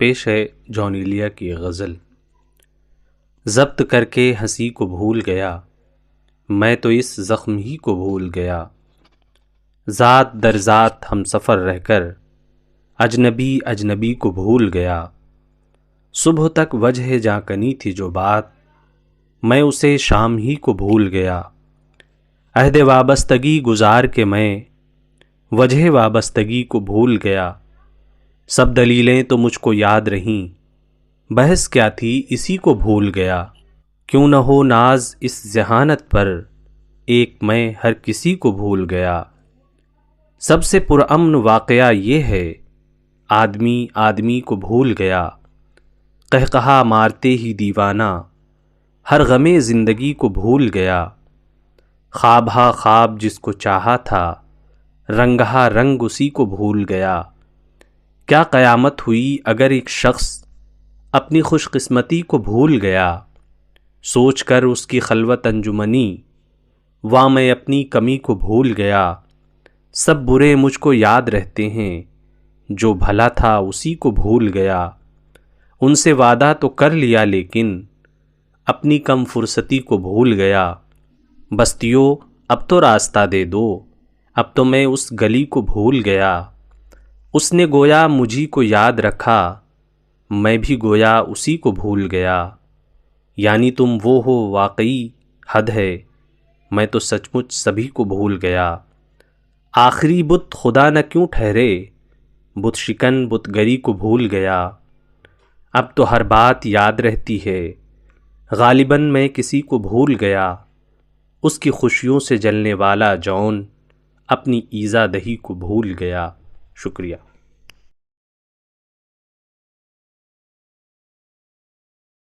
پیش ہے جان ایلیا کی غزل۔ ضبط کر کے ہنسی کو بھول گیا، میں تو اس زخم ہی کو بھول گیا۔ ذات در ذات ہم سفر رہ کر اجنبی اجنبی کو بھول گیا۔ صبح تک وجہ جاں کنی تھی جو بات، میں اسے شام ہی کو بھول گیا۔ عہد وابستگی گزار کے میں وجہ وابستگی کو بھول گیا۔ سب دلیلیں تو مجھ کو یاد رہیں، بحث کیا تھی اسی کو بھول گیا۔ کیوں نہ ہو ناز اس ذہانت پر، ایک میں ہر کسی کو بھول گیا۔ سب سے پرامن واقعہ یہ ہے، آدمی آدمی کو بھول گیا۔ قہقہا مارتے ہی دیوانہ ہر غم زندگی کو بھول گیا۔ خواب ہا خواب جس کو چاہا تھا، رنگ ہا رنگ اسی کو بھول گیا۔ کیا قیامت ہوئی اگر ایک شخص اپنی خوش قسمتی کو بھول گیا۔ سوچ کر اس کی خلوت انجمنی، واں میں اپنی کمی کو بھول گیا۔ سب برے مجھ کو یاد رہتے ہیں، جو بھلا تھا اسی کو بھول گیا۔ ان سے وعدہ تو کر لیا لیکن اپنی کم فرصتی کو بھول گیا۔ بستیوں اب تو راستہ دے دو، اب تو میں اس گلی کو بھول گیا۔ اس نے گویا مجھی کو یاد رکھا، میں بھی گویا اسی کو بھول گیا۔ یعنی تم وہ ہو واقعی حد ہے، میں تو سچ مچ سبھی کو بھول گیا۔ آخری بت خدا نہ کیوں ٹھہرے، بت شکن بت گری کو بھول گیا۔ اب تو ہر بات یاد رہتی ہے، غالباً میں کسی کو بھول گیا۔ اس کی خوشیوں سے جلنے والا جون اپنی ایذا دہی کو بھول گیا۔ شکریہ۔